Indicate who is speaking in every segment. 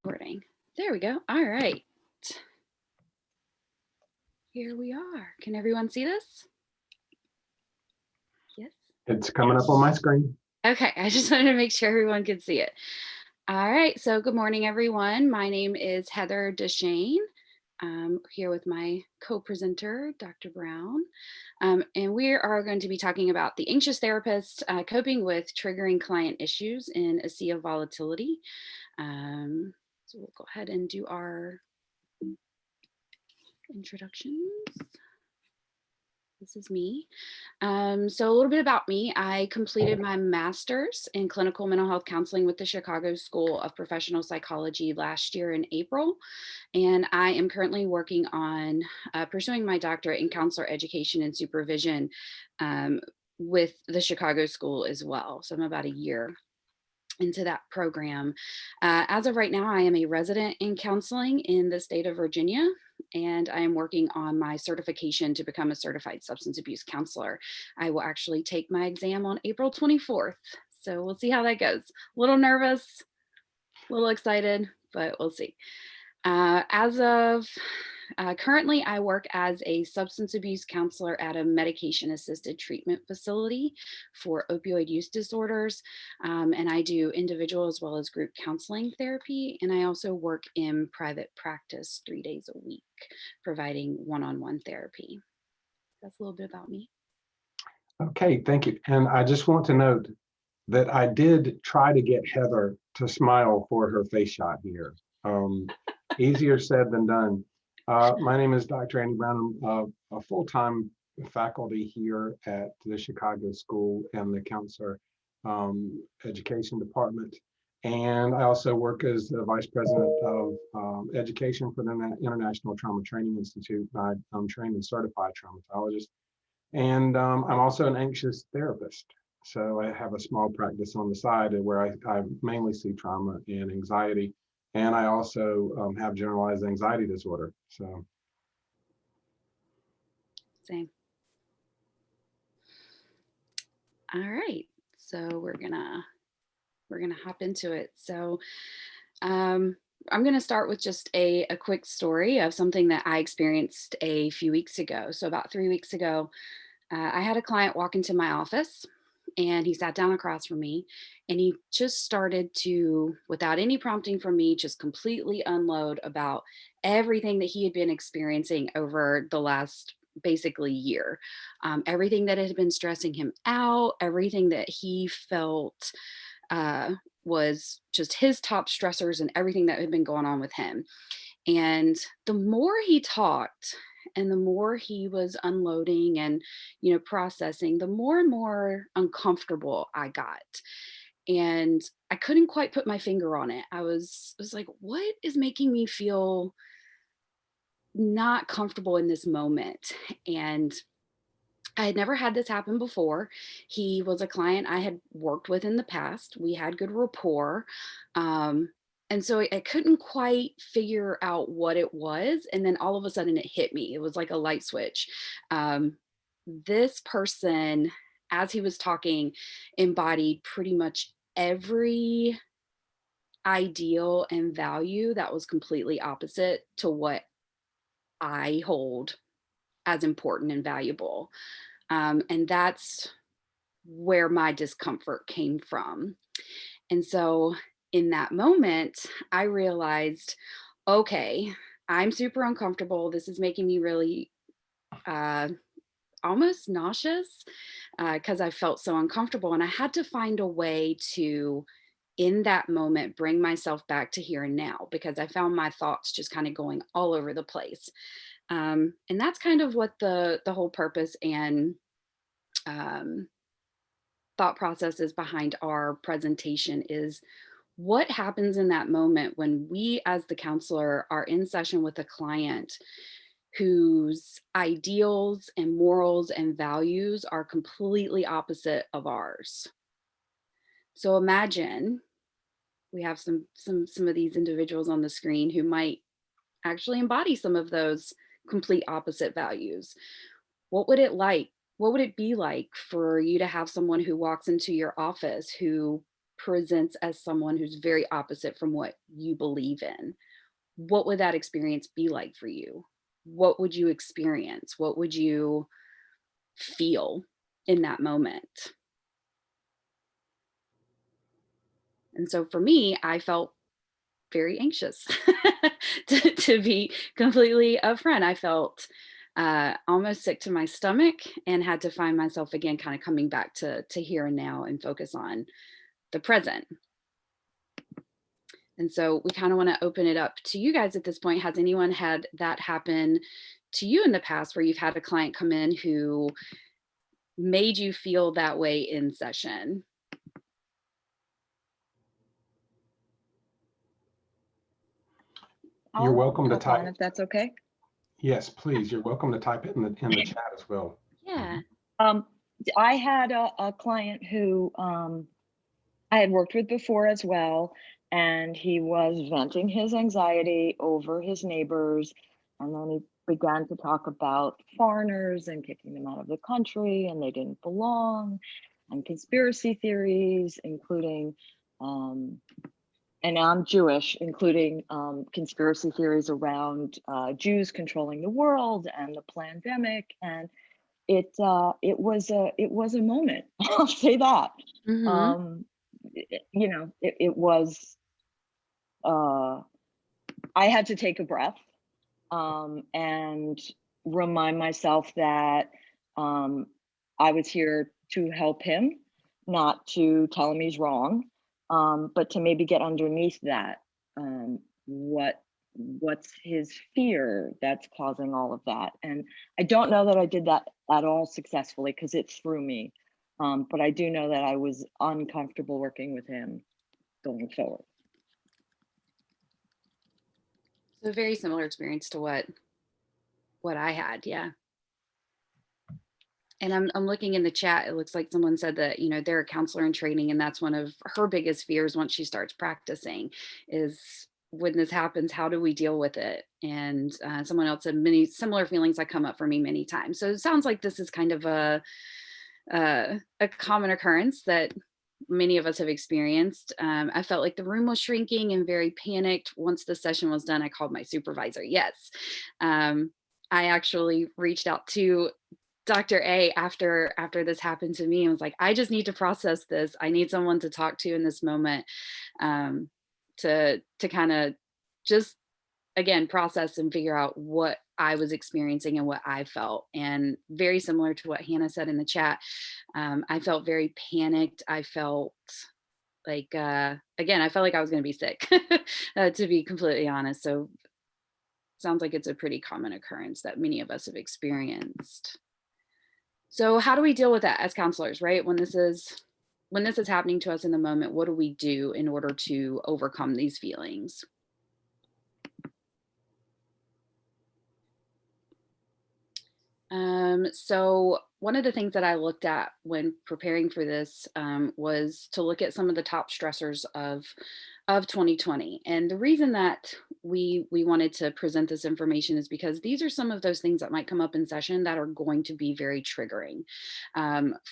Speaker 1: Recording. There we go. All right. Here we are. Can everyone see this? Yes.
Speaker 2: It's coming up on my screen.
Speaker 1: Okay. I just wanted to make sure everyone could see it. All right. So good morning, everyone. My name is Heather Deschaine. I'm here with my co-presenter, Dr. Brown. And we are going to be talking about the anxious therapist coping with triggering client issues in a sea of volatility. So we'll go ahead and do our introductions. This is me. So a little bit about me. I completed my master's in clinical mental health counseling with the Chicago School of Professional Psychology last year in April. And I am currently working on pursuing my doctorate in counselor education and supervision with the Chicago School as well. So I'm about a year into that program. As of right now, I am a resident in counseling in the state of Virginia, and I am working on my certification to become a certified substance abuse counselor. I will actually take my exam on April 24th. So we'll see how that goes. A little nervous, a little excited, but we'll see. Currently, I work as a substance abuse counselor at a medication-assisted treatment facility for opioid use disorders, and I do individual as well as group counseling therapy, and I also work in private practice 3 days a week, providing one-on-one therapy. That's a little bit about me.
Speaker 2: Okay, thank you. And I just want to note that I did try to get Heather to smile for her face shot here. Easier said than done. My name is Dr. Andy Brown. I'm a full-time faculty here at the Chicago School and the Counselor Education Department. And I also work as the Vice President of Education for the International Trauma Training Institute. I'm trained and certified traumatologist. And I'm also an anxious therapist. So I have a small practice on the side where I mainly see trauma and anxiety. And I also have generalized anxiety disorder. So.
Speaker 1: Same. All right. So we're gonna hop into it. So I'm going to start with just a quick story of something that I experienced a few weeks ago. So about 3 weeks ago, I had a client walk into my office and he sat down across from me and he just started to, without any prompting from me, just completely unload about everything that he had been experiencing over the last basically year. Everything that had been stressing him out, everything that he felt was just his top stressors and everything that had been going on with him. And the more he talked and the more he was unloading and, processing, the more and more uncomfortable I got. And I couldn't quite put my finger on it. I was like, what is making me feel not comfortable in this moment? And I had never had this happen before. He was a client I had worked with in the past. We had good rapport. And so I couldn't quite figure out what it was. And then all of a sudden it hit me. It was like a light switch. This person, as he was talking, embodied pretty much every ideal and value that was completely opposite to what I hold as important and valuable. And that's where my discomfort came from. And so in that moment, I realized, okay, I'm super uncomfortable. This is making me really almost nauseous because I felt so uncomfortable. And I had to find a way to, in that moment, bring myself back to here and now because I found my thoughts just kind of going all over the place. And that's kind of what the whole purpose and thought processes behind our presentation is. What happens in that moment when we as the counselor are in session with a client whose ideals and morals and values are completely opposite of ours? So imagine we have some of these individuals on the screen who might actually embody some of those complete opposite values. What would it be like for you to have someone who walks into your office who presents as someone who's very opposite from what you believe in, what would that experience be like for you? What would you experience? What would you feel in that moment? And so for me, I felt very anxious to be completely upfront. I felt almost sick to my stomach and had to find myself again, kind of coming back to here and now and focus on the present. And so we kind of want to open it up to you guys at this point. Has anyone had that happen to you in the past where you've had a client come in who made you feel that way in session?
Speaker 2: You're
Speaker 3: I'll
Speaker 2: welcome to
Speaker 3: hop on
Speaker 2: type.
Speaker 3: if that's okay.
Speaker 2: Yes, please. You're welcome to type it in the chat as well.
Speaker 1: Yeah.
Speaker 3: I had a client who I had worked with before as well, and he was venting his anxiety over his neighbors, and then he began to talk about foreigners and kicking them out of the country and they didn't belong, and conspiracy theories, including and I'm Jewish, including conspiracy theories around Jews controlling the world and the pandemic, and it was a moment. I'll say that.
Speaker 1: Mm-hmm.
Speaker 3: It was. I had to take a breath and remind myself that I was here to help him, not to tell him he's wrong, but to maybe get underneath that. What's his fear that's causing all of that? And I don't know that I did that at all successfully because it threw me. But I do know that I was uncomfortable working with him going forward.
Speaker 1: So a very similar experience to what I had, yeah. And I'm looking in the chat. It looks like someone said that, they're a counselor in training, and that's one of her biggest fears once she starts practicing is when this happens, how do we deal with it? And someone else said many similar feelings that come up for me many times. So it sounds like this is kind of a common occurrence that many of us have experienced. I felt like the room was shrinking and very panicked. Once the session was done, I called my supervisor. Yes. I actually reached out to Dr. A after this happened to me and was like, I just need to process this. I need someone to talk to in this moment, to kind of just again process and figure out what I was experiencing and what I felt. And very similar to what Hannah said in the chat, I felt very panicked. I felt like again, I felt like I was going to be sick, to be completely honest. So sounds like it's a pretty common occurrence that many of us have experienced. So how do we deal with that as counselors, right? When this is happening to us in the moment, what do we do in order to overcome these feelings? So one of the things that I looked at when preparing for this was to look at some of the top stressors of 2020. And the reason that we wanted to present this information is because these are some of those things that might come up in session that are going to be very triggering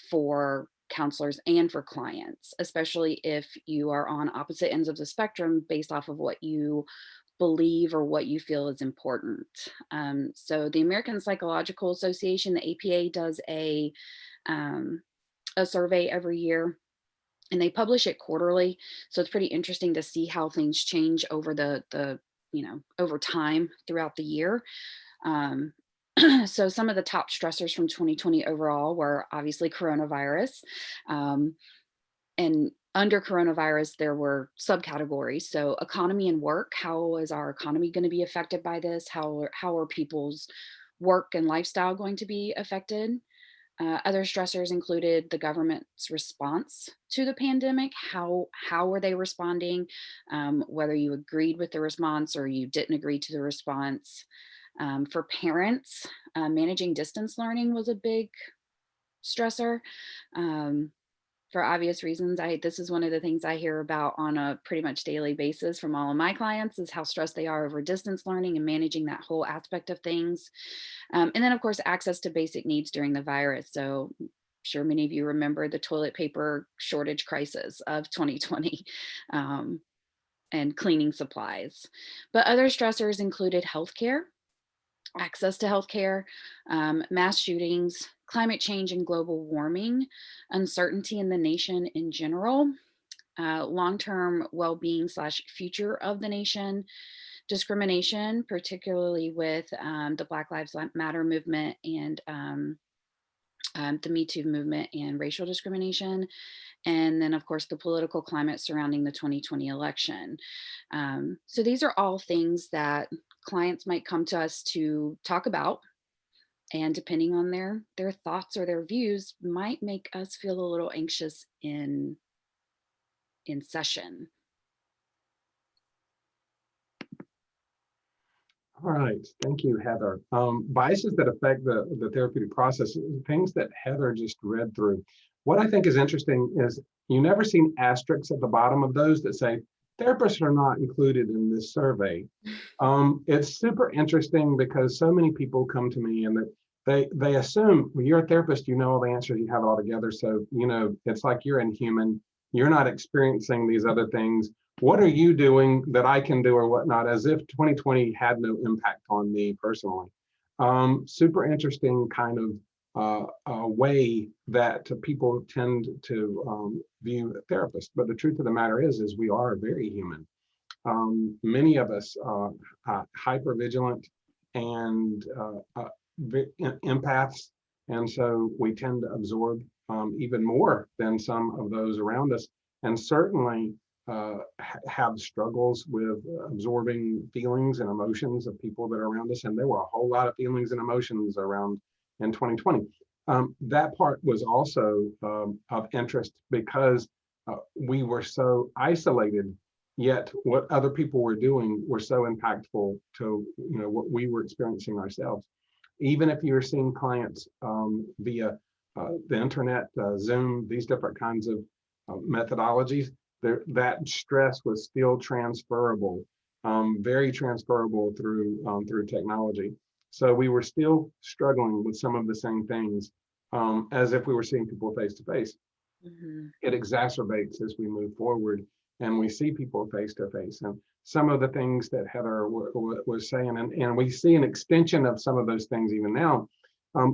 Speaker 1: for counselors and for clients, especially if you are on opposite ends of the spectrum based off of what you believe or what you feel is important. So the American Psychological Association, the APA, does a survey every year, and they publish it quarterly. So it's pretty interesting to see how things change over the over time throughout the year. So some of the top stressors from 2020 overall were obviously coronavirus. And under coronavirus, there were subcategories. So economy and work, how is our economy going to be affected by this? How are people's work and lifestyle going to be affected? Other stressors included the government's response to the pandemic. How were they responding? Whether you agreed with the response or you didn't agree to the response. For parents, managing distance learning was a big stressor. For obvious reasons, this is one of the things I hear about on a pretty much daily basis from all of my clients is how stressed they are over distance learning and managing that whole aspect of things. And then of course, access to basic needs during the virus. So sure many of you remember the toilet paper shortage crisis of 2020. And cleaning supplies. But other stressors included healthcare, access to healthcare, mass shootings, climate change and global warming, uncertainty in the nation in general, long-term well-being / future of the nation, discrimination, particularly with the Black Lives Matter movement and the Me Too movement and racial discrimination. And then, of course, the political climate surrounding the 2020 election. So these are all things that clients might come to us to talk about. And depending on their thoughts or their views, might make us feel a little anxious in session.
Speaker 2: All right, thank you, Heather. Biases that affect the therapeutic process, things that Heather just read through. What I think is interesting is you never seen asterisks at the bottom of those that say therapists are not included in this survey. It's super interesting because so many people come to me and that they assume, well, you're a therapist, you know all the answers, you have it all together. So, you know, it's like you're inhuman. You're not experiencing these other things. What are you doing that I can do or whatnot, as if 2020 had no impact on me personally. Super interesting kind of way that people tend to view therapists. But the truth of the matter is we are very human. Many of us are hypervigilant and empaths, and so we tend to absorb even more than some of those around us, and certainly have struggles with absorbing feelings and emotions of people that are around us. And there were a whole lot of feelings and emotions around in 2020. That part was also of interest because we were so isolated, yet what other people were doing were so impactful to what we were experiencing ourselves. Even if you're seeing clients via the internet, Zoom, these different kinds of methodologies, that stress was still transferable, very transferable through technology. So we were still struggling with some of the same things as if we were seeing people face to face. It exacerbates as we move forward and we see people face to face. And some of the things that Heather was saying, and we see an extension of some of those things even now.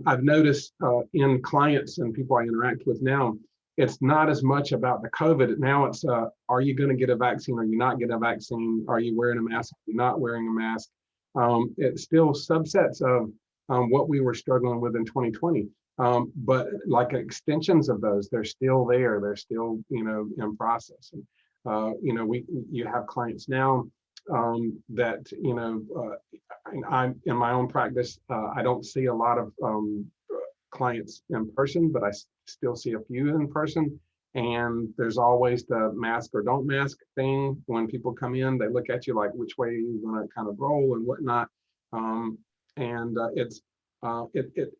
Speaker 2: I've noticed in clients and people I interact with now, it's not as much about the COVID. Now it's, are you going to get a vaccine? Are you not get a vaccine? Are you wearing a mask? Are you not wearing a mask? It's still subsets of what we were struggling with in 2020. But like extensions of those, they're still there. They're still, in process. And, you have clients now that, I'm in my own practice. I don't see a lot of clients in person, but I still see a few in person. And there's always the mask or don't mask thing. When people come in, they look at you like, which way are you going to kind of roll and whatnot.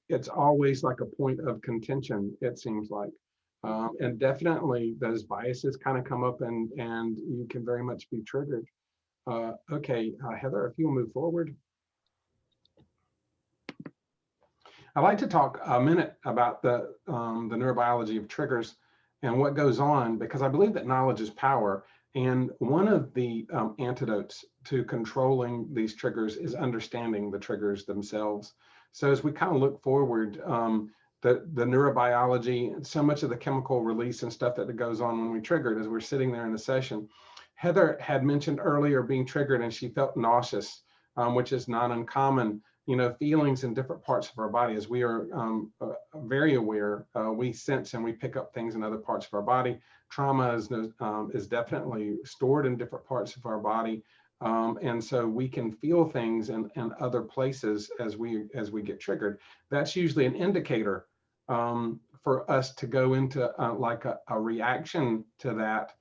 Speaker 2: It's always like a point of contention, it seems like. And definitely those biases kind of come up and you can very much be triggered. Okay, Heather, if you'll move forward. I'd like to talk a minute about the neurobiology of triggers and what goes on, because I believe that knowledge is power. And one of the antidotes to controlling these triggers is understanding the triggers themselves. So as we kind of look forward, the neurobiology, so much of the chemical release and stuff that goes on when we triggered as we're sitting there in the session. Heather had mentioned earlier being triggered and she felt nauseous, which is not uncommon. Feelings in different parts of our body, as we are very aware, we sense and we pick up things in other parts of our body. Trauma is definitely stored in different parts of our body. And so we can feel things in other places as we get triggered. That's usually an indicator for us to go into like a reaction to that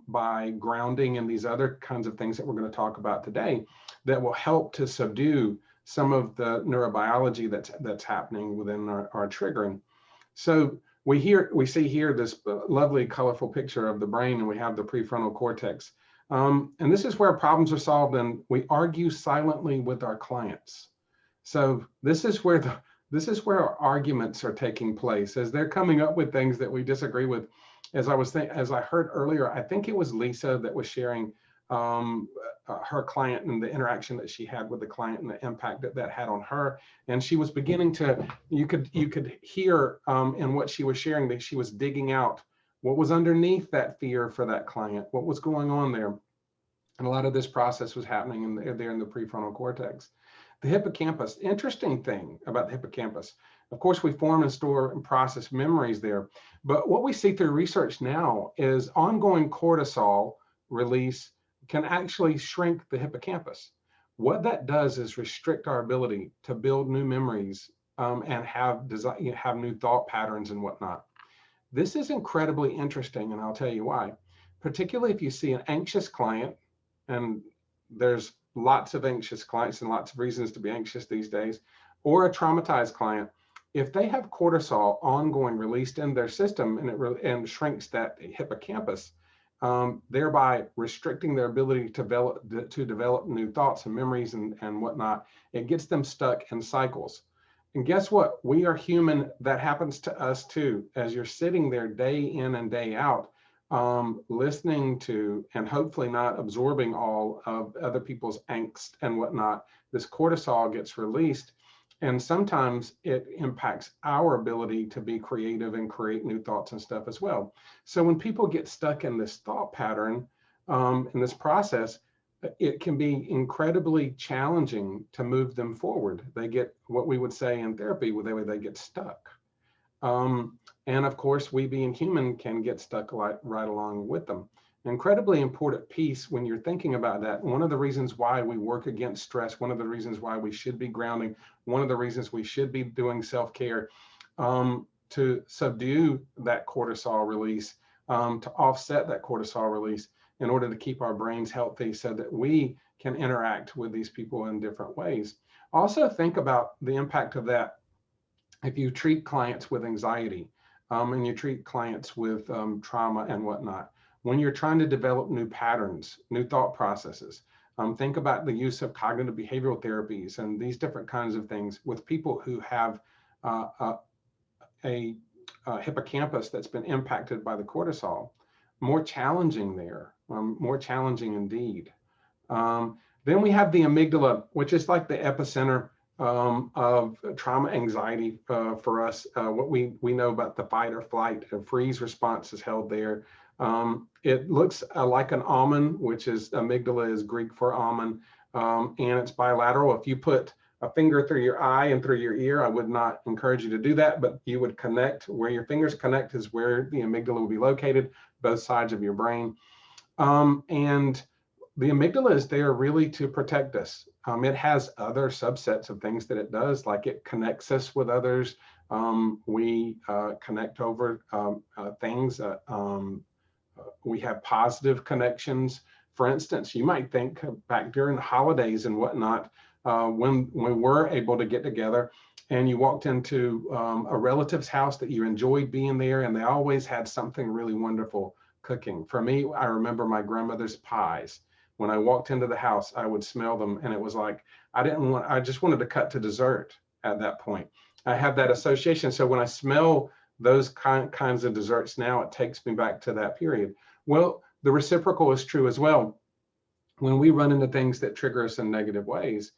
Speaker 2: by grounding and these other kinds of things that we're going to talk about today that will help to subdue some of the neurobiology that's happening within our triggering. So we see here this lovely colorful picture of the brain, and we have the prefrontal cortex. And this is where problems are solved, and we argue silently with our clients. So this is where This is where our arguments are taking place as they're coming up with things that we disagree with. As I heard earlier, I think it was Lisa that was sharing her client and the interaction that she had with the client and the impact that that had on her. And she was beginning to, you could hear in what she was sharing that she was digging out what was underneath that fear for that client, what was going on there. And a lot of this process was happening there in the prefrontal cortex. The hippocampus, interesting thing about the hippocampus, of course, we form and store and process memories there. But what we see through research now is ongoing cortisol release can actually shrink the hippocampus. What that does is restrict our ability to build new memories and have new thought patterns and whatnot. This is incredibly interesting, and I'll tell you why. Particularly if you see an anxious client, and there's lots of anxious clients and lots of reasons to be anxious these days, or a traumatized client, if they have cortisol ongoing released in their system and shrinks that hippocampus, thereby restricting their ability to develop new thoughts and memories and whatnot, it gets them stuck in cycles. And guess what? We are human. That happens to us too. As you're sitting there day in and day out, listening to and hopefully not absorbing all of other people's angst and whatnot, this cortisol gets released. And sometimes it impacts our ability to be creative and create new thoughts and stuff as well. So when people get stuck in this thought pattern, in this process, it can be incredibly challenging to move them forward. They get what we would say in therapy, where they get stuck. And of course, we being human can get stuck right along with them. Incredibly important piece when you're thinking about that. One of the reasons why we work against stress, one of the reasons why we should be grounding, one of the reasons we should be doing self-care to subdue that cortisol release, to offset that cortisol release in order to keep our brains healthy so that we can interact with these people in different ways. Also think about the impact of that if you treat clients with anxiety and you treat clients with trauma and whatnot. When you're trying to develop new patterns, new thought processes, think about the use of cognitive behavioral therapies and these different kinds of things with people who have a hippocampus that's been impacted by the cortisol. More challenging there, more challenging indeed. Then we have the amygdala, which is like the epicenter of trauma anxiety for us. What we know about the fight or flight and freeze response is held there. It looks like an almond, which is amygdala is Greek for almond, and it's bilateral. If you put a finger through your eye and through your ear, I would not encourage you to do that, but you would connect where your fingers connect is where the amygdala will be located, both sides of your brain. And the amygdala is there really to protect us. It has other subsets of things that it does, like it connects us with others. We connect over things. We have positive connections. For instance, you might think back during the holidays and whatnot, when we were able to get together and you walked into a relative's house that you enjoyed being there, and they always had something really wonderful cooking. For me, I remember my grandmother's pies. When I walked into the house, I would smell them, and it was like, I just wanted to cut to dessert at that point. I have that association. So when I smell those kinds of desserts now, it takes me back to that period. Well, the reciprocal is true as well. When we run into things that trigger us in negative ways,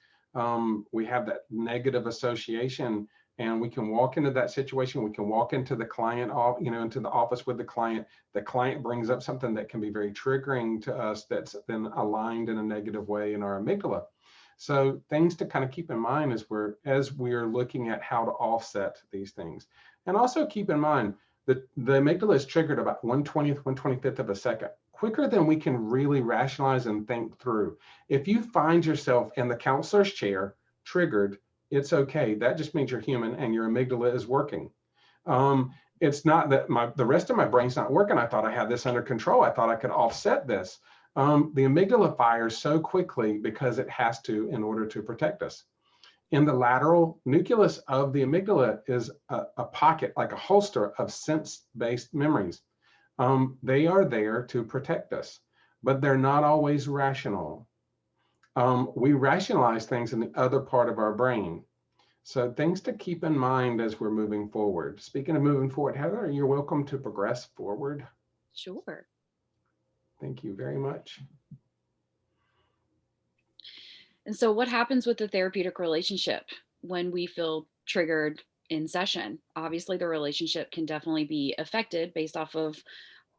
Speaker 2: we have that negative association, and we can walk into that situation. We can walk into the client, into the office with the client. The client brings up something that can be very triggering to us that's been aligned in a negative way in our amygdala. So things to kind of keep in mind as we're looking at how to offset these things. And also keep in mind that the amygdala is triggered about 1/20th, 1/25th of a second, quicker than we can really rationalize and think through. If you find yourself in the counselor's chair triggered, it's okay. That just means you're human and your amygdala is working. It's not that the rest of my brain's not working. I thought I had this under control. I thought I could offset this. The amygdala fires so quickly because it has to in order to protect us. In the lateral nucleus of the amygdala is a pocket, like a holster of sense-based memories. They are there to protect us, but they're not always rational. We rationalize things in the other part of our brain. So things to keep in mind as we're moving forward. Speaking of moving forward, Heather, you're welcome to progress forward.
Speaker 1: Sure.
Speaker 2: Thank you very much.
Speaker 1: And so what happens with the therapeutic relationship when we feel triggered in session? Obviously, the relationship can definitely be affected based off of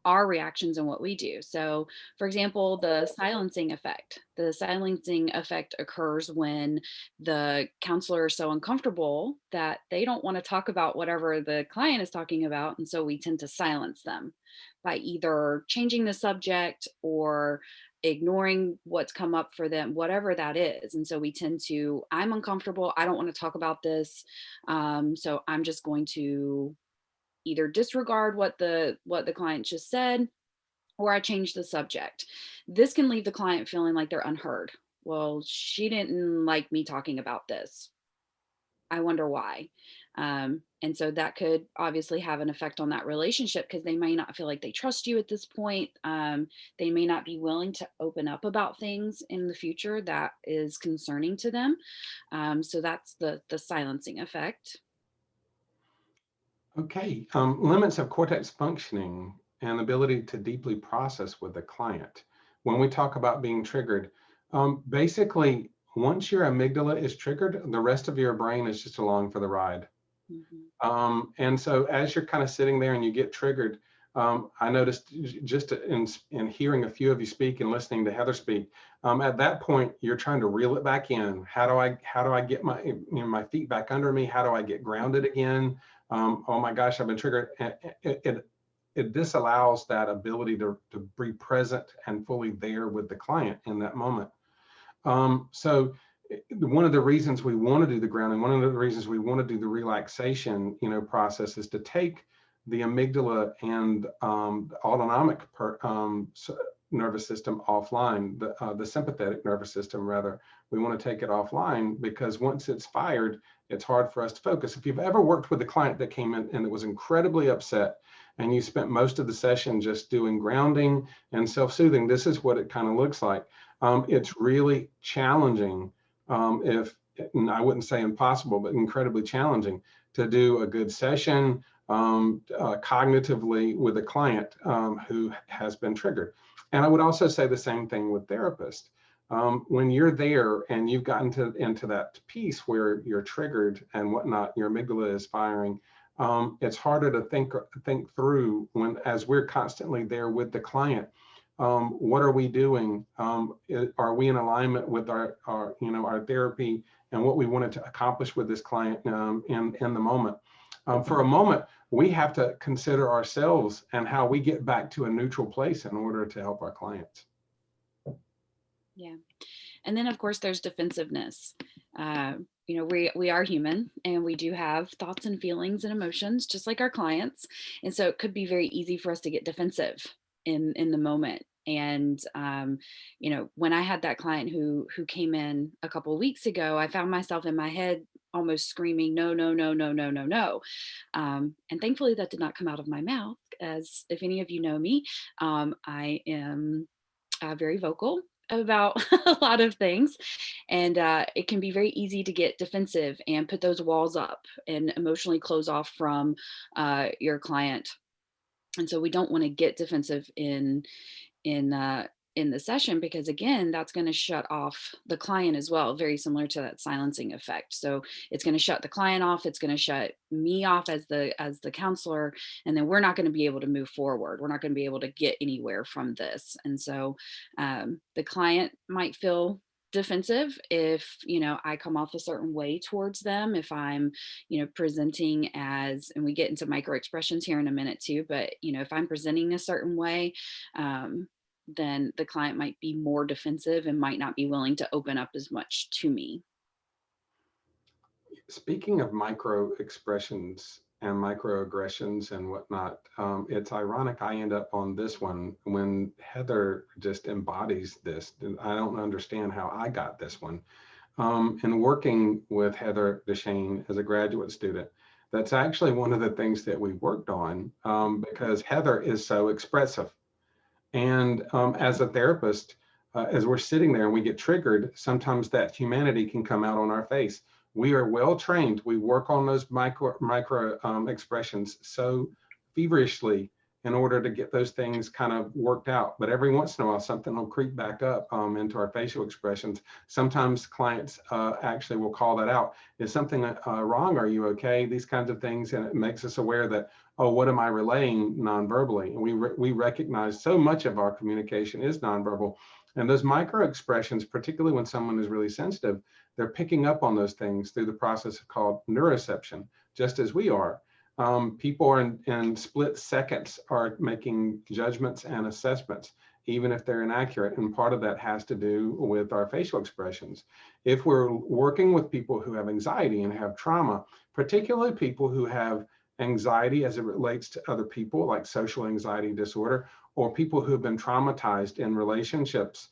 Speaker 1: our reactions and what we do. So, for example, the silencing effect. The silencing effect occurs when the counselor is so uncomfortable that they don't want to talk about whatever the client is talking about. And so we tend to silence them by either changing the subject or ignoring what's come up for them, whatever that is. And so we tend to, I'm uncomfortable. I don't want to talk about this. So I'm just going to either disregard what the client just said, or I change the subject. This can leave the client feeling like they're unheard. Well, she didn't like me talking about this. I wonder why. And so that could obviously have an effect on that relationship because they may not feel like they trust you at this point. They may not be willing to open up about things in the future that is concerning to them. So that's the silencing effect.
Speaker 2: Okay, limits of cortex functioning and ability to deeply process with the client. When we talk about being triggered, basically, once your amygdala is triggered, the rest of your brain is just along for the ride. And so as you're kind of sitting there and you get triggered, I noticed just in hearing a few of you speak and listening to Heather speak, at that point, you're trying to reel it back in. How do I get my feet back under me? How do I get grounded again? Oh my gosh, I've been triggered. It disallows that ability to be present and fully there with the client in that moment. So one of the reasons we want to do the grounding, one of the reasons we want to do the relaxation, process is to take the amygdala and the autonomic nervous system offline, the sympathetic nervous system rather. We want to take it offline because once it's fired, it's hard for us to focus. If you've ever worked with a client that came in and that was incredibly upset and you spent most of the session just doing grounding and self-soothing, this is what it kind of looks like. It's really challenging, and I wouldn't say impossible, but incredibly challenging to do a good session cognitively with a client who has been triggered. And I would also say the same thing with therapists. When you're there and you've gotten into that piece where you're triggered and whatnot, your amygdala is firing, it's harder to think through as we're constantly there with the client. What are we doing? Are we in alignment with our therapy and what we wanted to accomplish with this client in the moment? For a moment, we have to consider ourselves and how we get back to a neutral place in order to help our clients.
Speaker 1: Yeah. And then of course there's defensiveness. We are human and we do have thoughts and feelings and emotions just like our clients. And so it could be very easy for us to get defensive in the moment. And when I had that client who came in a couple of weeks ago, I found myself in my head almost screaming, no, no, no, no, no, no, no. And thankfully that did not come out of my mouth, as if any of you know me, I am very vocal about a lot of things. And it can be very easy to get defensive and put those walls up and emotionally close off from your client. And so we don't want to get defensive in the session because again that's going to shut off the client as well, very similar to that silencing effect. So it's going to shut the client off, it's going to shut me off as the counselor, and then we're not going to be able to move forward, we're not going to be able to get anywhere from this. And so the client might feel defensive if I come off a certain way towards them, if I'm presenting as, and we get into micro expressions here in a minute too, but if I'm presenting a certain way, then the client might be more defensive and might not be willing to open up as much to me.
Speaker 2: Speaking of micro expressions and microaggressions and whatnot, it's ironic I end up on this one when Heather just embodies this. I don't understand how I got this one. And working with Heather Deschaine as a graduate student, that's actually one of the things that we worked on because Heather is so expressive. And as a therapist, as we're sitting there and we get triggered, sometimes that humanity can come out on our face. We are well trained. We work on those micro expressions so feverishly in order to get those things kind of worked out. But every once in a while, something will creep back up into our facial expressions. Sometimes clients actually will call that out. Is something wrong? Are you okay? These kinds of things. And it makes us aware that, oh, what am I relaying non-verbally? And we recognize so much of our communication is nonverbal. And those micro expressions, particularly when someone is really sensitive, they're picking up on those things through the process called neuroception, just as we are. People are in split seconds are making judgments and assessments, even if they're inaccurate. And part of that has to do with our facial expressions. If we're working with people who have anxiety and have trauma, particularly people who have anxiety as it relates to other people, like social anxiety disorder, or people who have been traumatized in relationships,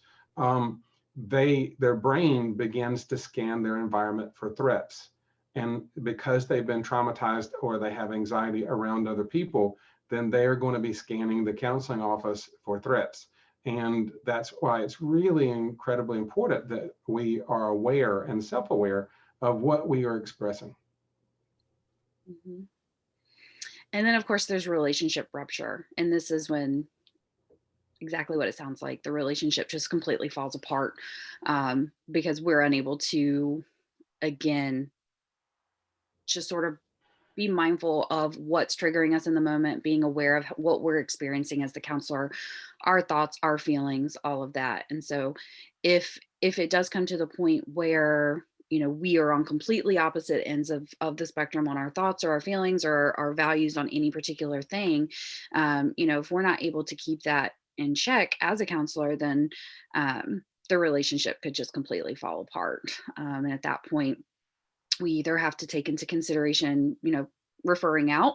Speaker 2: their brain begins to scan their environment for threats. And because they've been traumatized or they have anxiety around other people, then they are going to be scanning the counseling office for threats. And that's why it's really incredibly important that we are aware and self-aware of what we are expressing.
Speaker 1: Mm-hmm. And then, of course, there's relationship rupture. And this is when exactly what it sounds like. The relationship just completely falls apart because we're unable to, again, just sort of be mindful of what's triggering us in the moment, being aware of what we're experiencing as the counselor, our thoughts, our feelings, all of that. And so if it does come to the point where, you know, we are on completely opposite ends of the spectrum on our thoughts or our feelings or our values on any particular thing, you know, if we're not able to keep that in check as a counselor, then the relationship could just completely fall apart. And at that point, we either have to take into consideration, you know, referring out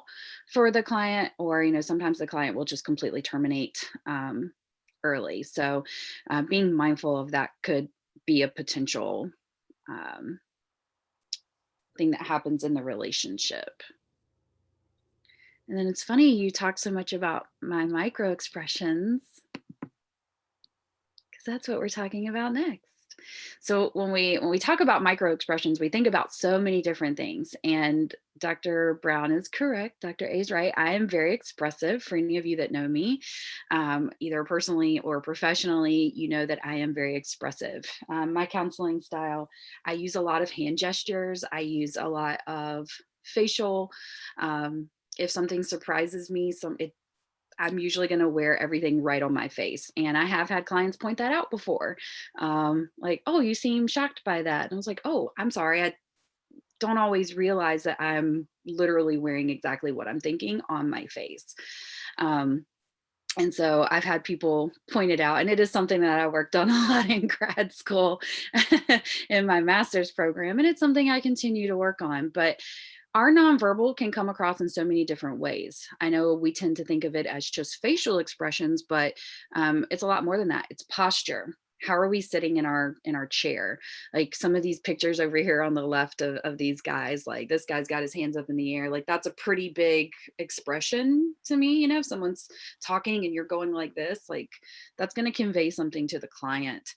Speaker 1: for the client, or, you know, sometimes the client will just completely terminate early. So being mindful of that could be a potential thing that happens in the relationship. And then it's funny you talk so much about my micro expressions, because that's what we're talking about next. So when we talk about micro expressions, we think about so many different things. And Dr. Brown is correct. Dr. A is right. I am very expressive. For any of you that know me, either personally or professionally, you know that I am very expressive. My counseling style, I use a lot of hand gestures. I use a lot of facial. If something surprises me, I'm usually going to wear everything right on my face. And I have had clients point that out before. Like, oh, you seem shocked by that. And I was like, oh, I'm sorry. I don't always realize that I'm literally wearing exactly what I'm thinking on my face. And so I've had people point it out, and it is something that I worked on a lot in grad school in my master's program. And it's something I continue to work on. But our nonverbal can come across in so many different ways. I know we tend to think of it as just facial expressions, but it's a lot more than that. It's posture. How are we sitting in our chair? Like some of these pictures over here on the left of these guys, like this guy's got his hands up in the air. Like that's a pretty big expression to me. You know, if someone's talking and you're going like this, like that's going to convey something to the client.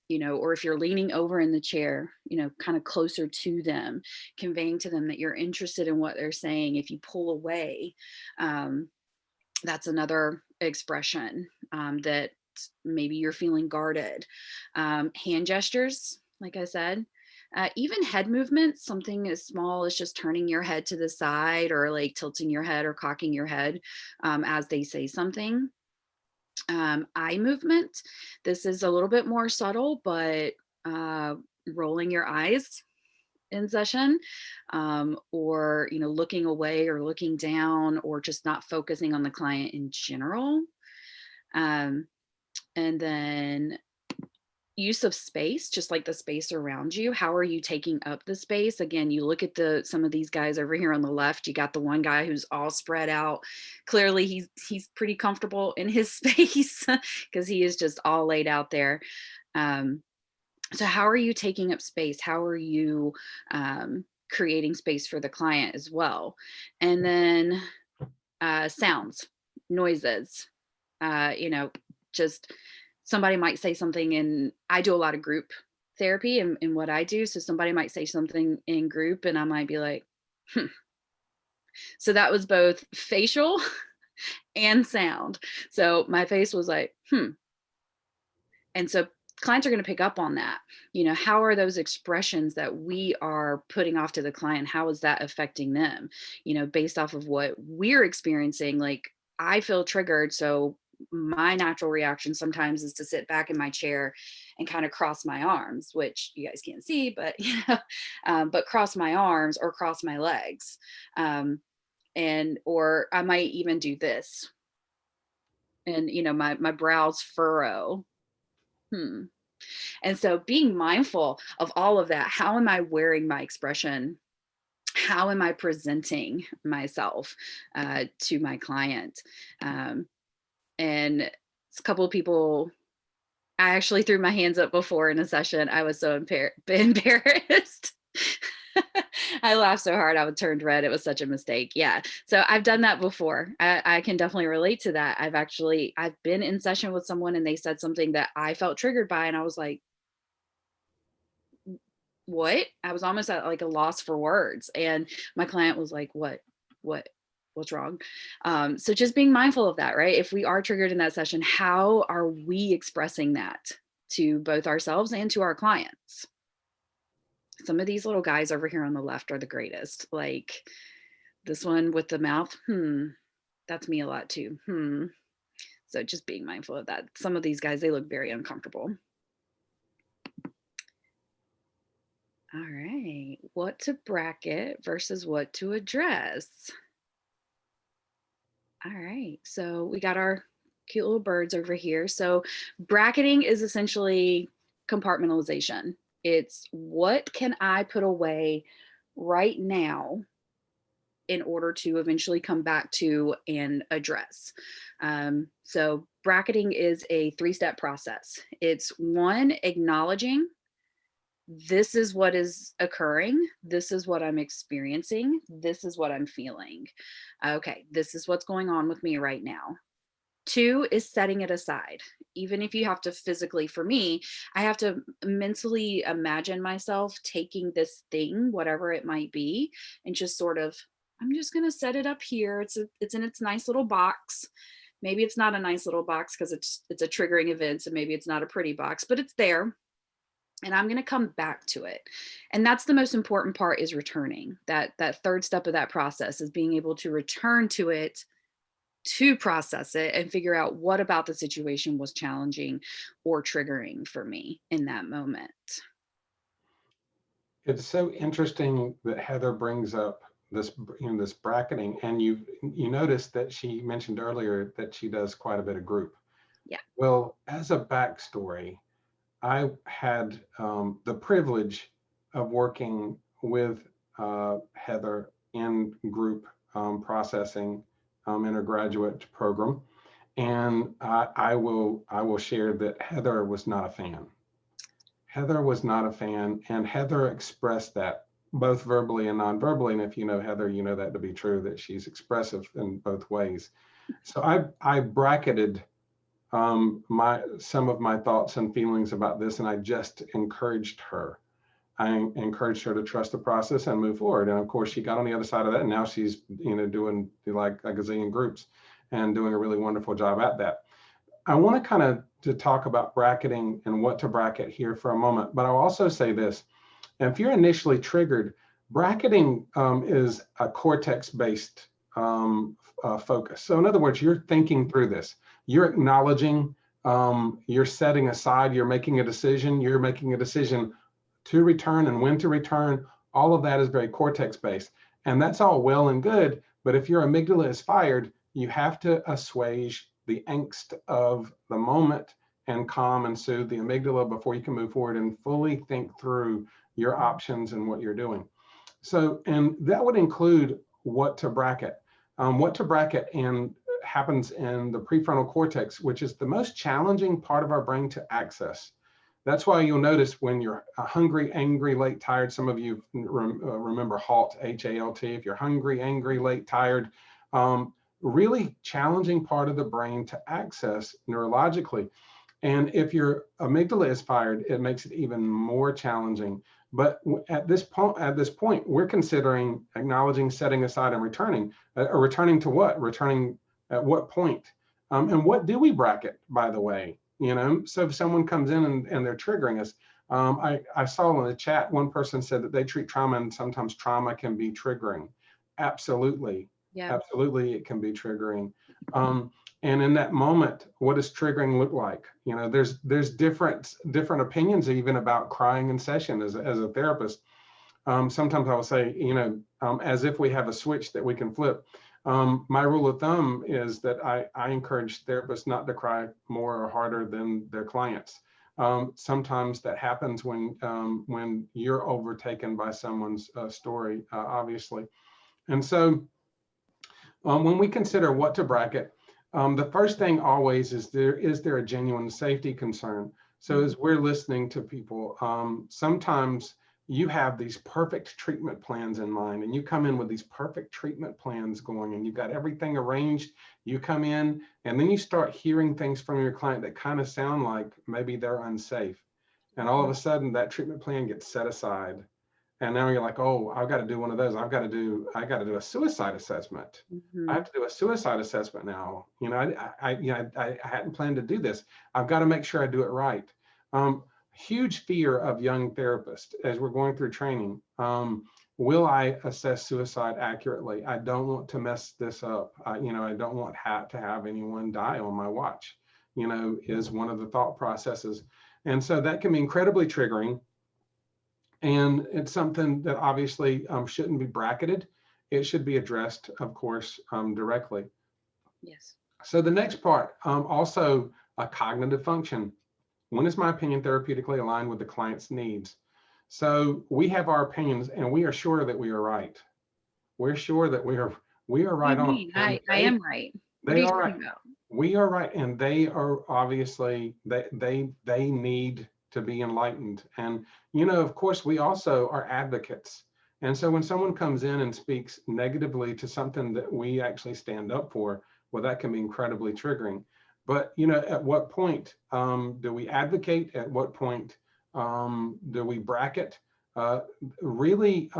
Speaker 1: You know, or if you're leaning over in the chair, you know, kind of closer to them, conveying to them that you're interested in what they're saying. If you pull away, that's another expression that maybe you're feeling guarded. Hand gestures, like I said, even head movements, something as small as just turning your head to the side or like tilting your head or cocking your head as they say something. Eye movement. This is a little bit more subtle, but rolling your eyes in session, or you know, looking away or looking down, or just not focusing on the client in general. And then use of space, just like the space around you. How are you taking up the space? Again, you look at some of these guys over here on the left. You got the one guy who's all spread out. Clearly he's pretty comfortable in his space because he is just all laid out there. So how are you taking up space? How are you creating space for the client as well? And then sounds, noises, you know, just somebody might say something, and I do a lot of group therapy and what I do. So somebody might say something in group and I might be like, hmm. So that was both facial and sound. So my face was like, hmm. And so clients are going to pick up on that. How are those expressions that we are putting off to the client? How is that affecting them? Based off of what we're experiencing, like I feel triggered. So my natural reaction sometimes is to sit back in my chair and kind of cross my arms, which you guys can't see, but, but cross my arms or cross my legs. Or I might even do this and, my brows furrow. And so being mindful of all of that, how am I wearing my expression? How am I presenting myself to my client? And a couple of people, I actually threw my hands up before in a session. I was so embarrassed. I laughed so hard I turned red. It was such a mistake. Yeah. So I've done that before. I can definitely relate to that. I've been in session with someone and they said something that I felt triggered by. And I was like, what? I was almost at like a loss for words. And my client was like, what's wrong? So just being mindful of that, right? If we are triggered in that session, how are we expressing that to both ourselves and to our clients? Some of these little guys over here on the left are the greatest. Like this one with the mouth, that's me a lot too. So just being mindful of that. Some of these guys, they look very uncomfortable. All right, what to bracket versus what to address. All right, so we got our cute little birds over here. So bracketing is essentially compartmentalization. It's what can I put away right now in order to eventually come back to and address. So bracketing is a 3-step process. It's one, acknowledging this is what is occurring. This is what I'm experiencing. This is what I'm feeling. Okay, this is what's going on with me right now. 2 is setting it aside. Even if you have to physically, for me, I have to mentally imagine myself taking this thing, whatever it might be, and just sort of, I'm just going to set it up here. It's in its nice little box. Maybe it's not a nice little box because it's a triggering event, so maybe it's not a pretty box, but it's there. And I'm going to come back to it. And that's the most important part, is returning. That 3rd step of that process is being able to return to it, to process it and figure out what about the situation was challenging or triggering for me in that moment.
Speaker 2: It's so interesting that Heather brings up this, this bracketing, and you notice that she mentioned earlier that she does quite a bit of group.
Speaker 1: Yeah.
Speaker 2: Well, as a backstory, I had the privilege of working with Heather in group processing in a graduate program, and I will share that Heather was not a fan. Heather was not a fan, and Heather expressed that both verbally and non-verbally. And if you know Heather, you know that to be true, that she's expressive in both ways. So I bracketed some of my thoughts and feelings about this, and I just encouraged her. I encouraged her to trust the process and move forward. And of course, she got on the other side of that, and now she's doing like a gazillion groups and doing a really wonderful job at that. I want to kind of to talk about bracketing and what to bracket here for a moment, but I'll also say this: if you're initially triggered, bracketing is a cortex-based focus. So in other words, you're thinking through this. You're acknowledging, you're setting aside, you're making a decision to return and when to return. All of that is very cortex based. And that's all well and good, but if your amygdala is fired, you have to assuage the angst of the moment and calm and soothe the amygdala before you can move forward and fully think through your options and what you're doing. So, and that would include what to bracket. What to bracket and happens in the prefrontal cortex, which is the most challenging part of our brain to access. That's why you'll notice when you're hungry, angry, late, tired, some of you remember HALT, H-A-L-T. If you're hungry, angry, late, tired, really challenging part of the brain to access neurologically. And if your amygdala is fired, it makes it even more challenging. But at this point, we're considering acknowledging, setting aside, and returning. Returning to what? Returning at what point? And what do we bracket, by the way? You know, so if someone comes in and they're triggering us, I saw in the chat, one person said that they treat trauma and sometimes trauma can be triggering. Absolutely.
Speaker 1: Yeah.
Speaker 2: Absolutely, it can be triggering. And in that moment, what does triggering look like? You know, there's different opinions even about crying in session as a therapist. Sometimes I will say, you know, as if we have a switch that we can flip. My rule of thumb is that I encourage therapists not to cry more or harder than their clients. Sometimes that happens when you're overtaken by someone's story, obviously. And so when we consider what to bracket, the first thing always is there a genuine safety concern? So as we're listening to people, sometimes you have these perfect treatment plans in mind, and you come in with these perfect treatment plans going, and you've got everything arranged. You come in, and then you start hearing things from your client that kind of sound like maybe they're unsafe. And all of a sudden, that treatment plan gets set aside. And now you're like, oh, I've got to do one of those. I got to do a suicide assessment. I have to do a suicide assessment now. You know, I hadn't planned to do this. I've got to make sure I do it right. Huge fear of young therapists as we're going through training. Will I assess suicide accurately? I don't want to mess this up. You know, I don't want to have anyone die on my watch, you know, is one of the thought processes. And so that can be incredibly triggering. And it's something that obviously shouldn't be bracketed. It should be addressed, of course, directly.
Speaker 1: Yes.
Speaker 2: So the next part, also a cognitive function. When is my opinion therapeutically aligned with the client's needs? So we have our opinions and we are sure that we are right. We're sure that we are right
Speaker 1: What do you
Speaker 2: on.
Speaker 1: mean? I am right. What are
Speaker 2: They
Speaker 1: you
Speaker 2: are right.
Speaker 1: talking about?
Speaker 2: We are right, and they are obviously they need to be enlightened. And you know, of course, we also are advocates. And so when someone comes in and speaks negatively to something that we actually stand up for, well, that can be incredibly triggering. But you know, at what point do we advocate? At what point do we bracket? Really,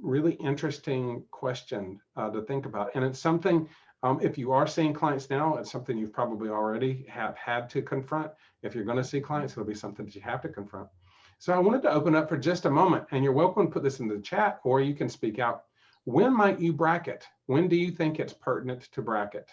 Speaker 2: really interesting question to think about. And it's something. If you are seeing clients now, it's something you've probably already have had to confront. If you're going to see clients, it'll be something that you have to confront. So I wanted to open up for just a moment, and you're welcome to put this in the chat, or you can speak out. When might you bracket? When do you think it's pertinent to bracket?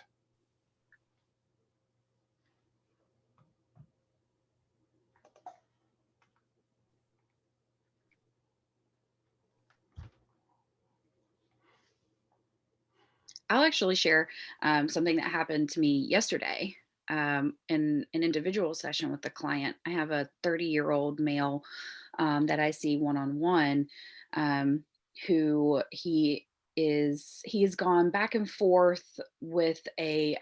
Speaker 1: I'll actually share something that happened to me yesterday in an individual session with the client. I have a 30-year-old male that I see one-on-one, who he's gone back and forth with a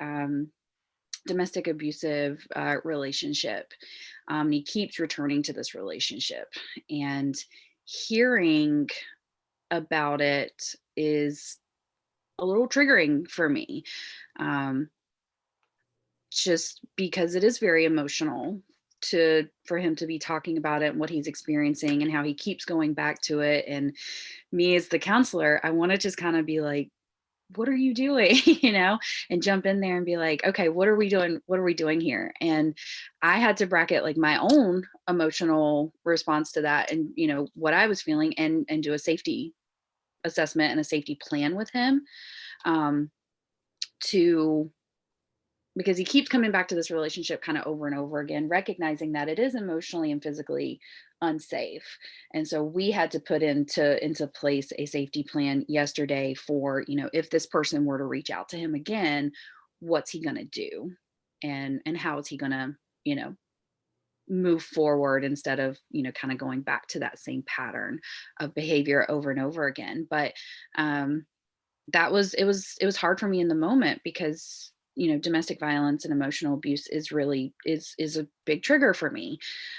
Speaker 1: domestic abusive relationship. He keeps returning to this relationship, and hearing about it is a little triggering for me, um, just because it is very emotional for him to be talking about it and what he's experiencing and how he keeps going back to it. And me as the counselor, I want to just kind of be like, what are you doing? You know, and jump in there and be like, okay, what are we doing? What are we doing here? And I had to bracket like my own emotional response to that, and you know what I was feeling, and do a safety assessment and a safety plan with him, um, to because he keeps coming back to this relationship kind of over and over again, recognizing that it is emotionally and physically unsafe. And so we had to put into place a safety plan yesterday for, you know, if this person were to reach out to him again, what's he going to do? And how is he going to, you know, move forward instead of, you know, kind of going back to that same pattern of behavior over and over again. But it was hard for me in the moment, because you know domestic violence and emotional abuse is really is a big trigger for me,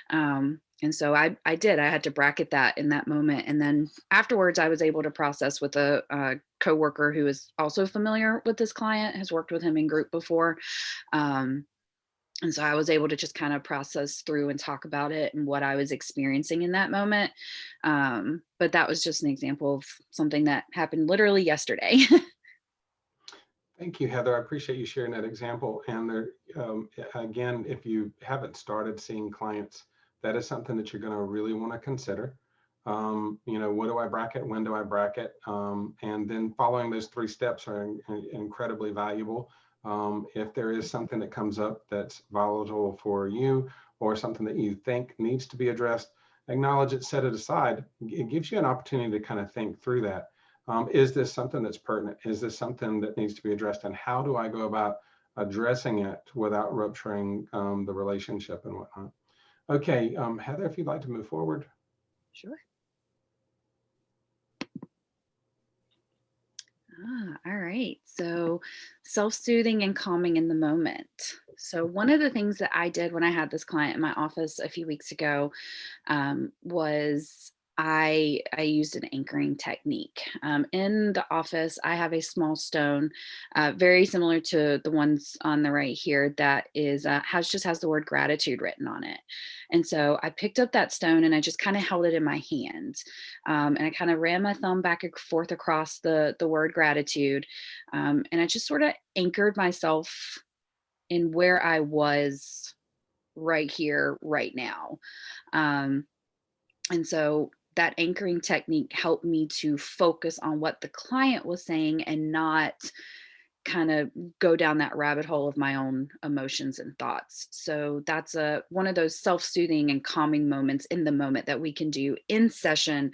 Speaker 1: and so I had to bracket that in that moment. And then afterwards I was able to process with a coworker who is also familiar with this client, has worked with him in group before, um, And so I was able to just kind of process through and talk about it and what I was experiencing in that moment. But that was just an example of something that happened literally yesterday.
Speaker 2: Thank you, Heather. I appreciate you sharing that example. And there, again, if you haven't started seeing clients, that is something that you're going to really want to consider. What do I bracket? When do I bracket? And then following those 3 steps are incredibly valuable. If there is something that comes up that's volatile for you, or something that you think needs to be addressed, acknowledge it, set it aside. It gives you an opportunity to kind of think through that. Is this something that's pertinent? Is this something that needs to be addressed? And how do I go about addressing it without rupturing the relationship and whatnot? Okay, Heather, if you'd like to move forward.
Speaker 1: Sure. All right. So self-soothing and calming in the moment. So one of the things that I did when I had this client in my office a few weeks ago was I used an anchoring technique. In the office, I have a small stone, very similar to the ones on the right here, that is has the word gratitude written on it. And so I picked up that stone and I just kind of held it in my hand, and I kind of ran my thumb back and forth across the word gratitude, and I just sort of anchored myself in where I was right here, right now. And so that anchoring technique helped me to focus on what the client was saying and not kind of go down that rabbit hole of my own emotions and thoughts. So that's one of those self-soothing and calming moments in the moment that we can do in session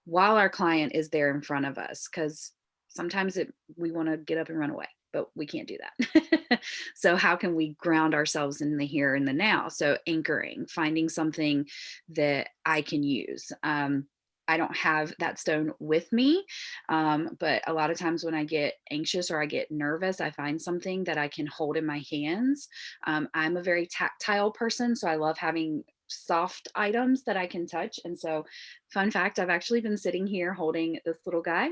Speaker 1: while our client is there in front of us, because sometimes we want to get up and run away, but we can't do that. So how can we ground ourselves in the here and the now? So anchoring, finding something that I can use. I don't have that stone with me, but a lot of times when I get anxious or I get nervous, I find something that I can hold in my hands. I'm a very tactile person, so I love having soft items that I can touch. And so, fun fact, I've actually been sitting here holding this little guy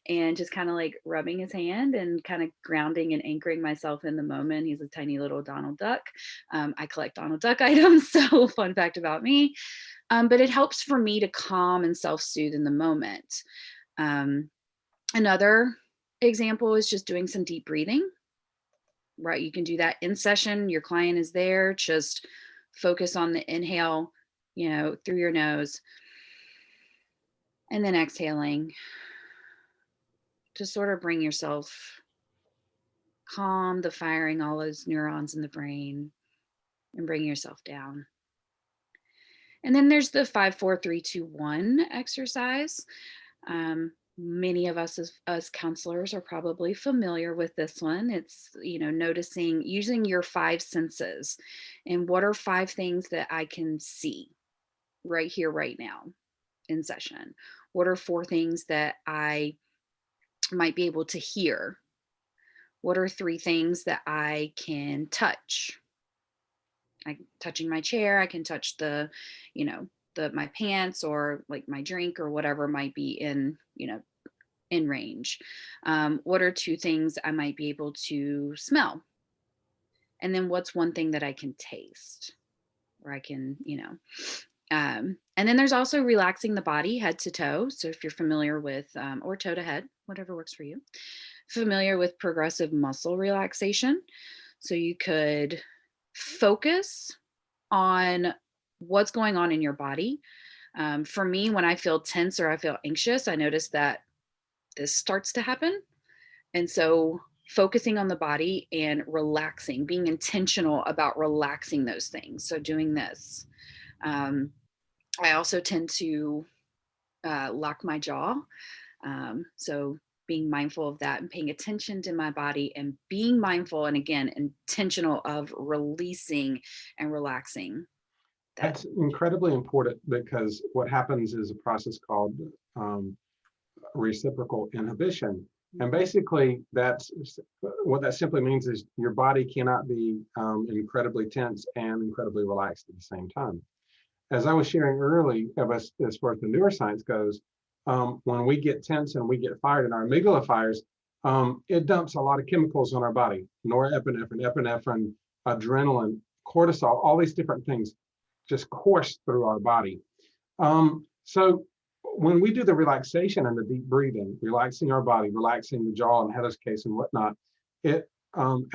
Speaker 1: and just kind of like rubbing his hand and kind of grounding and anchoring myself in the moment. He's a tiny little Donald Duck. I collect Donald Duck items, so fun fact about me. But it helps for me to calm and self-soothe in the moment. Another example is just doing some deep breathing, right? You can do that in session. Your client is there. Just focus on the inhale, through your nose, and then exhaling to sort of bring yourself calm, the firing all those neurons in the brain, and bring yourself down. And then there's the 5, 4, 3, 2, 1 exercise. Many of us as counselors are probably familiar with this one. It's, noticing, using your 5 senses. And what are 5 things that I can see right here, right now in session? What are 4 things that I might be able to hear? What are 3 things that I can touch? Touching my chair, I can touch my pants or like my drink or whatever might be in range. What are 2 things I might be able to smell? And then what's 1 thing that I can taste, or I can, and then there's also relaxing the body head to toe. So if you're familiar with, or toe to head, whatever works for you, familiar with progressive muscle relaxation. So you could focus on what's going on in your body. For me, when I feel tense or I feel anxious, I notice that this starts to happen. And so focusing on the body and relaxing, being intentional about relaxing those things. So doing this. I also tend to lock my jaw. So being mindful of that and paying attention to my body and being mindful and again, intentional of releasing and relaxing.
Speaker 2: That's incredibly important, because what happens is a process called reciprocal inhibition. And basically, that's what that simply means is your body cannot be incredibly tense and incredibly relaxed at the same time. As I was sharing early, as far as the neuroscience goes, when we get tense and we get fired and our amygdala fires, it dumps a lot of chemicals on our body: norepinephrine, epinephrine, adrenaline, cortisol, all these different things just course through our body. So when we do the relaxation and the deep breathing, relaxing our body, relaxing the jaw in Heather's case and whatnot, it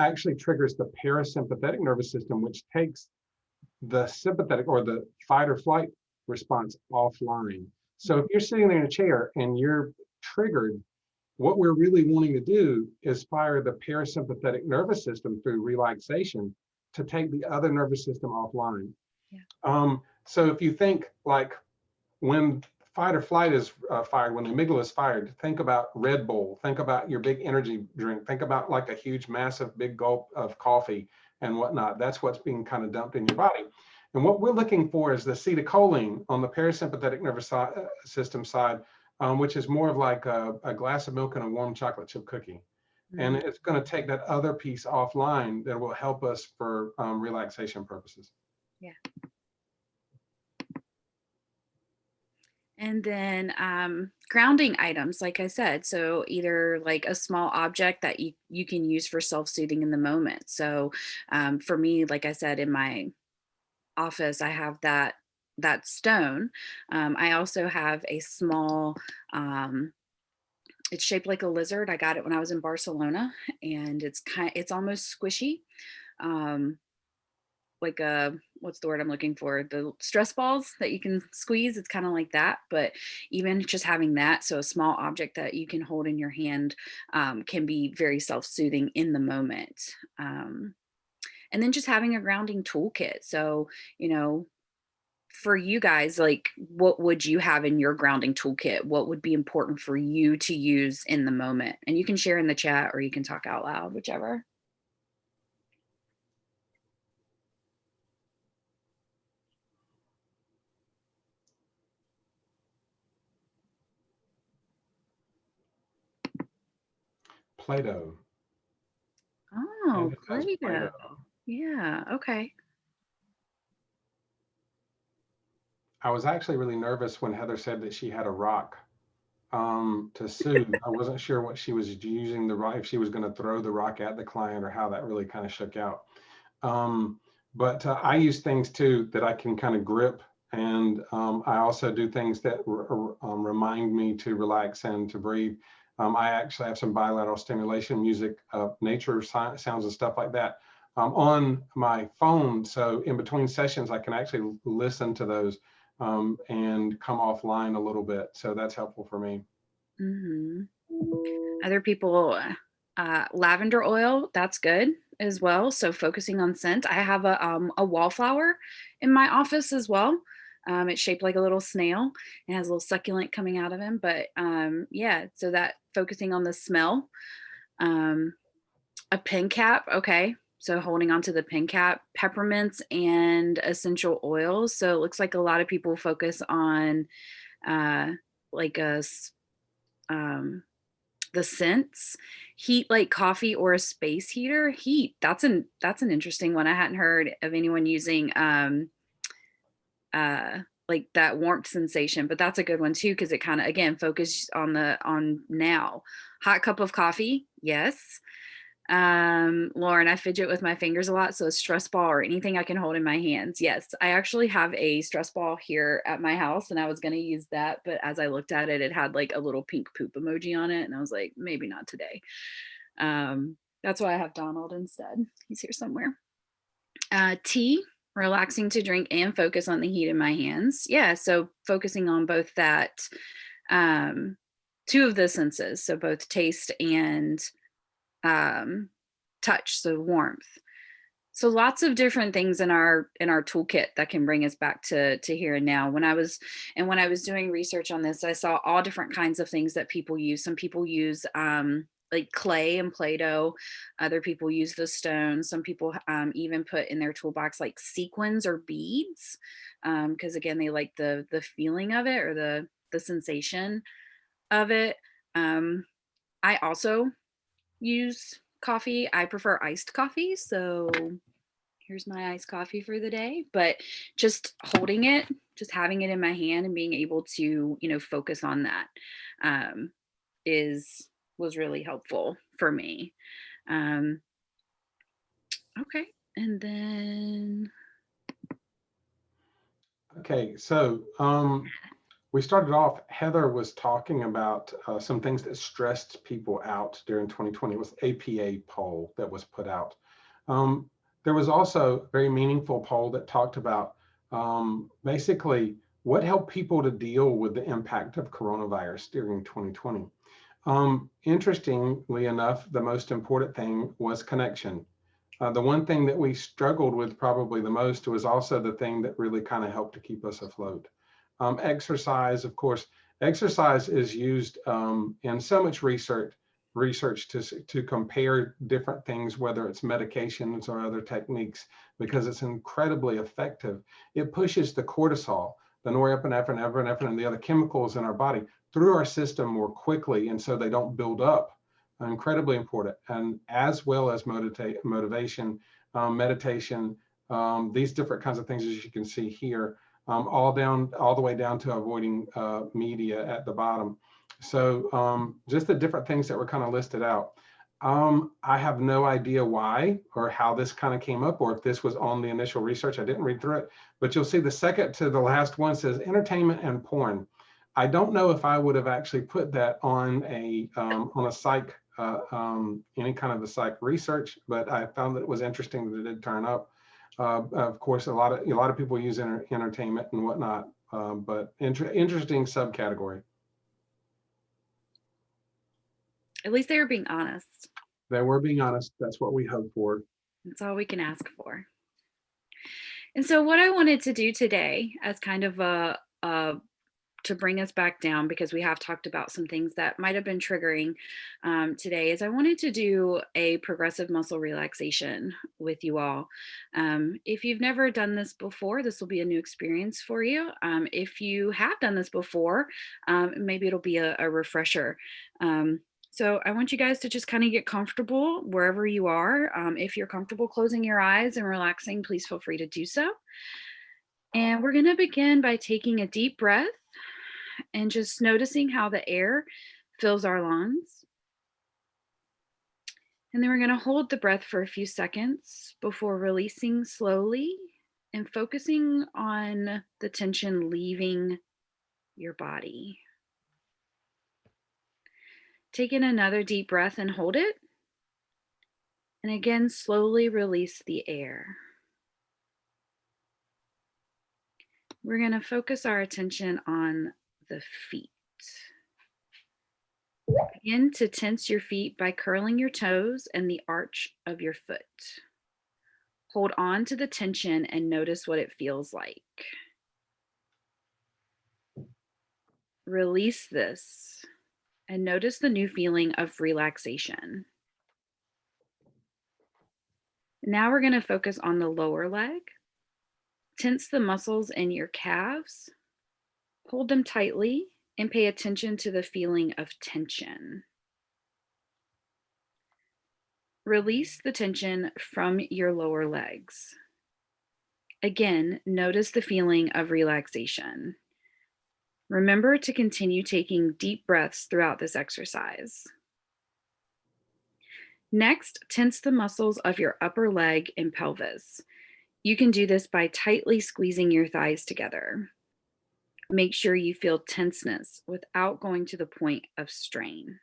Speaker 2: actually triggers the parasympathetic nervous system, which takes the sympathetic or the fight or flight response offline. So if you're sitting there in a chair and you're triggered, what we're really wanting to do is fire the parasympathetic nervous system through relaxation to take the other nervous system offline. Yeah. So if you think like when fight or flight is fired, when the amygdala is fired, think about Red Bull, think about your big energy drink, think about like a huge, massive, big gulp of coffee and whatnot. That's what's being kind of dumped in your body. And what we're looking for is the acetylcholine on the parasympathetic nervous system side, which is more of like a glass of milk and a warm chocolate chip cookie. Mm-hmm. And it's going to take that other piece offline that will help us for relaxation purposes.
Speaker 1: Yeah. And then grounding items, like I said, so either like a small object that you can use for self-soothing in the moment. So for me, like I said, in my office, I have that stone. I also have a small, it's shaped like a lizard. I got it when I was in Barcelona, and it's almost squishy. Like what's the word I'm looking for? The stress balls that you can squeeze. It's kind of like that, but even just having that, so a small object that you can hold in your hand can be very self-soothing in the moment. And then just having a grounding toolkit. So, for you guys, like, what would you have in your grounding toolkit? What would be important for you to use in the moment? And you can share in the chat or you can talk out loud, whichever.
Speaker 2: Play-Doh.
Speaker 1: Oh, Play-Doh. Yeah, okay.
Speaker 2: I was actually really nervous when Heather said that she had a rock to soothe. I wasn't sure what she was using the rock, if she was going to throw the rock at the client or how that really kind of shook out. But I use things too that I can kind of grip. And I also do things that remind me to relax and to breathe. I actually have some bilateral stimulation music, nature sounds and stuff like that on my phone. So in between sessions, I can actually listen to those and come offline a little bit. So that's helpful for me.
Speaker 1: Mm-hmm. Other people, lavender oil, that's good as well. So focusing on scent. I have a wallflower in my office as well. It's shaped like a little snail. It has a little succulent coming out of him. But yeah, so that focusing on the smell. A pen cap, okay. So holding on to the pen cap, peppermints and essential oils. So it looks like a lot of people focus on like the scents. Heat like coffee or a space heater. Heat, that's an interesting one. I hadn't heard of anyone using like that warmth sensation, but that's a good one too, because it kind of again focuses on now. Hot cup of coffee, yes. Lauren, I fidget with my fingers a lot, so a stress ball or anything I can hold in my hands. Yes, I actually have a stress ball here at my house, and I was going to use that, but as I looked at it, it had like a little pink poop emoji on it, and I was like, maybe not today. That's why I have Donald instead. He's here somewhere. Tea, relaxing to drink and focus on the heat in my hands. Yeah, so focusing on both that, two of the senses, so both taste and touch, so warmth. So lots of different things in our toolkit that can bring us back to here and now. When I was doing research on this, I saw all different kinds of things that people use. Some people use like clay and Play-Doh. Other people use the stone. Some people even put in their toolbox like sequins or beads, because again, they like the feeling of it or the sensation of it. I also use coffee. I prefer iced coffee. So here's my iced coffee for the day. But just holding it, just having it in my hand and being able to, focus on that was really helpful for me. Okay. And then,
Speaker 2: Okay, so we started off, Heather was talking about some things that stressed people out during 2020. It was APA poll that was put out. There was also a very meaningful poll that talked about basically what helped people to deal with the impact of coronavirus during 2020. Interestingly enough, the most important thing was connection. The one thing that we struggled with probably the most was also the thing that really kind of helped to keep us afloat. Exercise, of course, exercise is used in so much research to compare different things, whether it's medications or other techniques, because it's incredibly effective. It pushes the cortisol, the norepinephrine, epinephrine, and the other chemicals in our body through our system more quickly, and so they don't build up. Incredibly important, and as well as motivation, meditation, these different kinds of things, as you can see here, all the way down to avoiding media at the bottom. So just the different things that were kind of listed out. I have no idea why or how this kind of came up, or if this was on the initial research. I didn't read through it, but you'll see the second to the last one says entertainment and porn. I don't know if I would have actually put that on a psych, any kind of a psych research, but I found that it was interesting that it did turn up. Of course, a lot of people use entertainment and whatnot, but interesting subcategory.
Speaker 1: at least they were being honest.
Speaker 2: They were being honest. That's what we hope for.
Speaker 1: That's all we can ask for. And so what I wanted to do today as kind of to bring us back down, because we have talked about some things that might have been triggering today, is I wanted to do a progressive muscle relaxation with you all. If you've never done this before, this will be a new experience for you. If you have done this before, maybe it'll be a refresher. So I want you guys to just kind of get comfortable wherever you are. If you're comfortable closing your eyes and relaxing, please feel free to do so. And we're going to begin by taking a deep breath and just noticing how the air fills our lungs. And then we're going to hold the breath for a few seconds before releasing slowly and focusing on the tension leaving your body. Take in another deep breath and hold it. And again, slowly release the air. We're going to focus our attention on the feet. Begin to tense your feet by curling your toes and the arch of your foot. Hold on to the tension and notice what it feels like. Release this and notice the new feeling of relaxation. Now we're going to focus on the lower leg. Tense the muscles in your calves. Hold them tightly and pay attention to the feeling of tension. Release the tension from your lower legs. Again, notice the feeling of relaxation. Remember to continue taking deep breaths throughout this exercise. Next, tense the muscles of your upper leg and pelvis. You can do this by tightly squeezing your thighs together. Make sure you feel tenseness without going to the point of strain.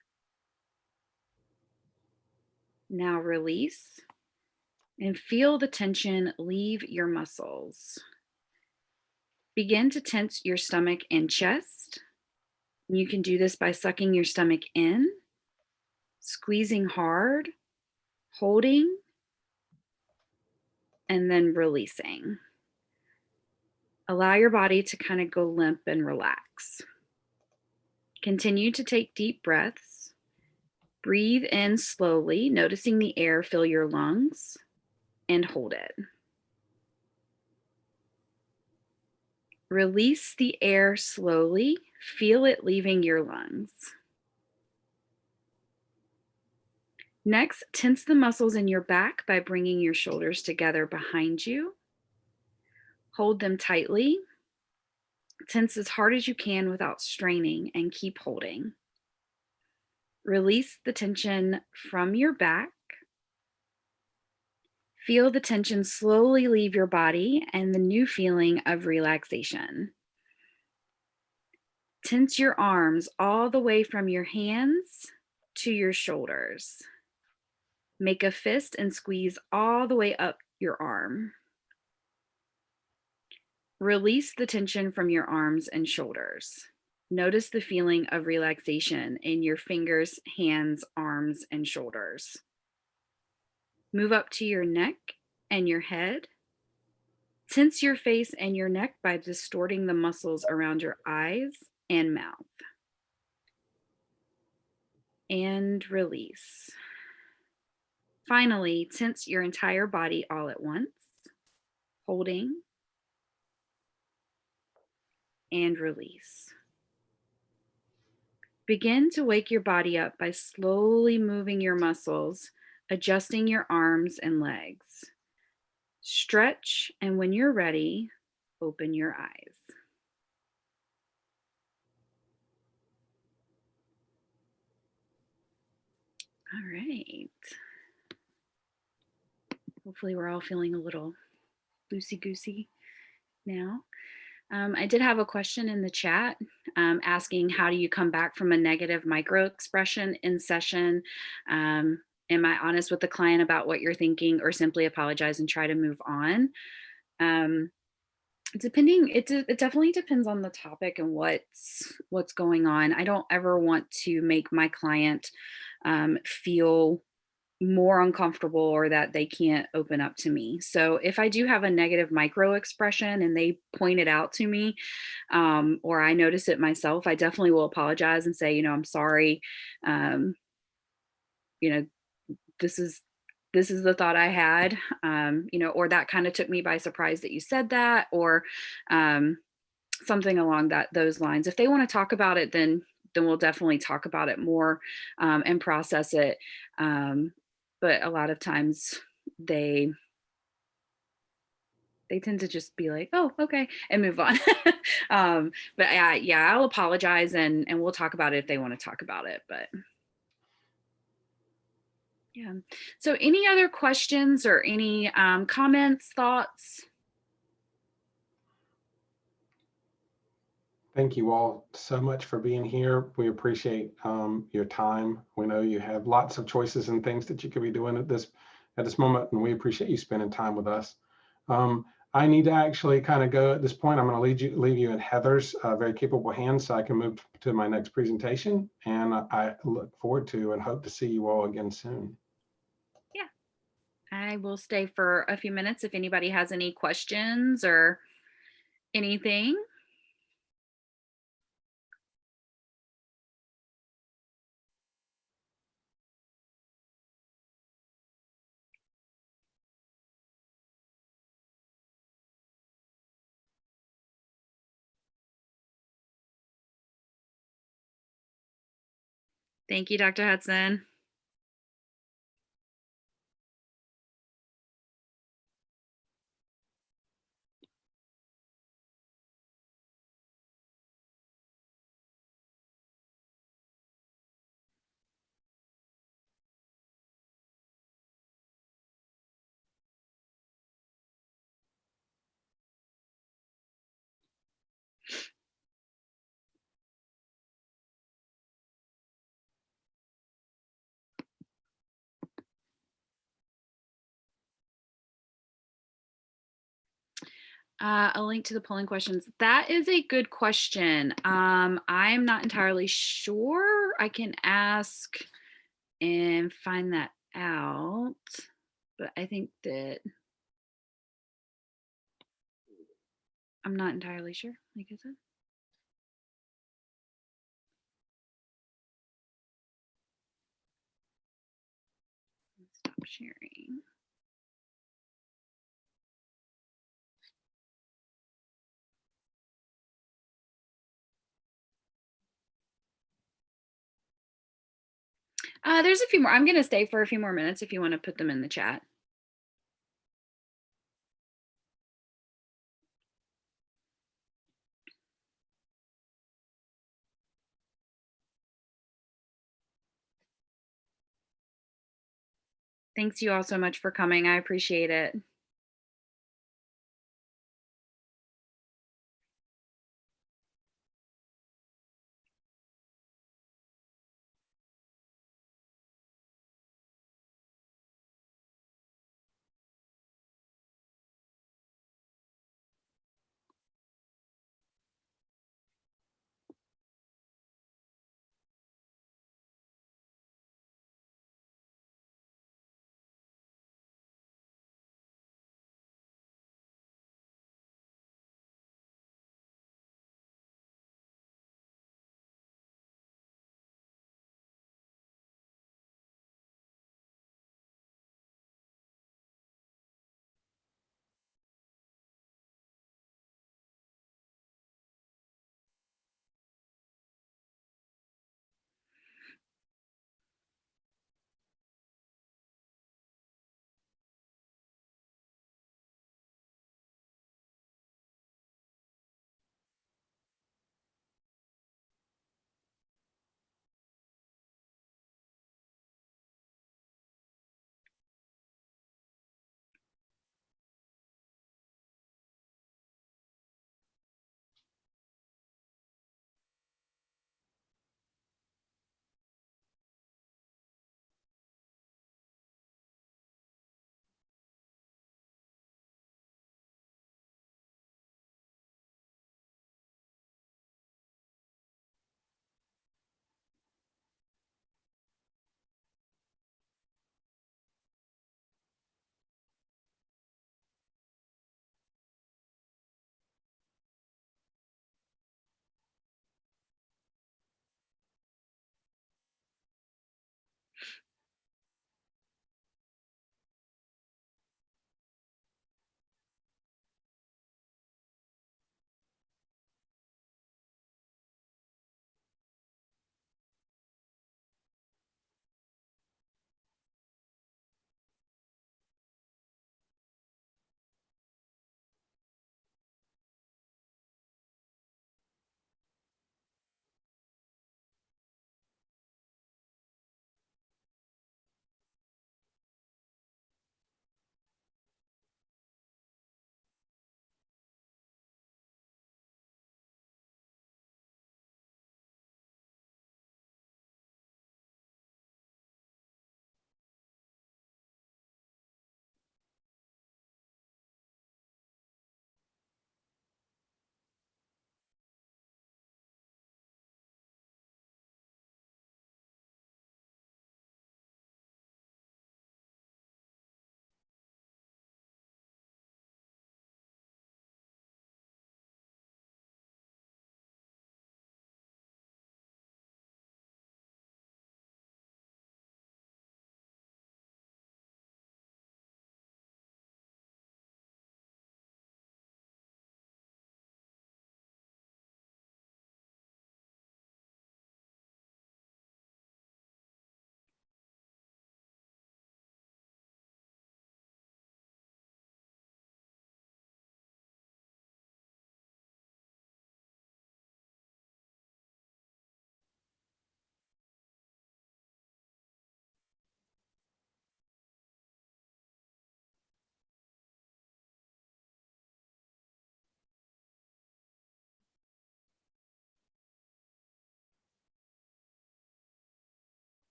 Speaker 1: Now release and feel the tension leave your muscles. Begin to tense your stomach and chest. You can do this by sucking your stomach in, squeezing hard, holding, and then releasing. Allow your body to kind of go limp and relax. Continue to take deep breaths. Breathe in slowly, noticing the air fill your lungs, and hold it. Release the air slowly. Feel it leaving your lungs. Next, tense the muscles in your back by bringing your shoulders together behind you. Hold them tightly. Tense as hard as you can without straining and keep holding. Release the tension from your back. Feel the tension slowly leave your body and the new feeling of relaxation. Tense your arms all the way from your hands to your shoulders. Make a fist and squeeze all the way up your arm. Release the tension from your arms and shoulders. Notice the feeling of relaxation in your fingers, hands, arms, and shoulders. Move up to your neck and your head. Tense your face and your neck by distorting the muscles around your eyes and mouth. And release. Finally, tense your entire body all at once, holding and release. Begin to wake your body up by slowly moving your muscles, adjusting your arms and legs. Stretch, and when you're ready, open your eyes. All right. Hopefully we're all feeling a little loosey-goosey now. I did have a question in the chat asking, how do you come back from a negative micro expression in session? Am I honest with the client about what you're thinking, or simply apologize and try to move on? It definitely depends on the topic and what's going on. I don't ever want to make my client feel more uncomfortable or that they can't open up to me. So if I do have a negative micro expression and they point it out to me, or I notice it myself, I definitely will apologize and say, I'm sorry. You know, this is the thought I had, or that kind of took me by surprise that you said that, or something along those lines. If they want to talk about it, then we'll definitely talk about it more and process it. But a lot of times they tend to just be like, oh, okay, and move on. But yeah, I'll apologize and we'll talk about it if they want to talk about it. But yeah. So any other questions or any comments, thoughts?
Speaker 2: Thank you all so much for being here. We appreciate your time. We know you have lots of choices and things that you could be doing at this moment, and we appreciate you spending time with us. I need to actually kind of go at this point. I'm going to leave you in Heather's very capable hands so I can move to my next presentation. And I look forward to and hope to see you all again soon.
Speaker 1: Yeah, I will stay for a few minutes if anybody has any questions or anything. Thank you, Dr. Hudson. A link to the polling questions. That is a good question. I'm not entirely sure. I can ask and find that out, but I think that I'm not entirely sure, like I said. Stop sharing. There's a few more. I'm going to stay for a few more minutes if you want to put them in the chat. Thanks you all so much for coming. I appreciate it.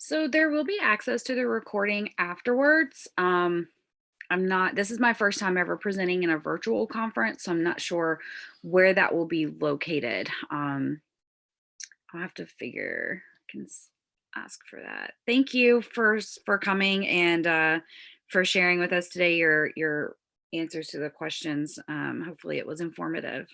Speaker 1: So there will be access to the recording afterwards. This is my first time ever presenting in a virtual conference, so I'm not sure where that will be located. I'll have to ask for that. Thank you for coming and for sharing with us today your answers to the questions. Hopefully it was informative.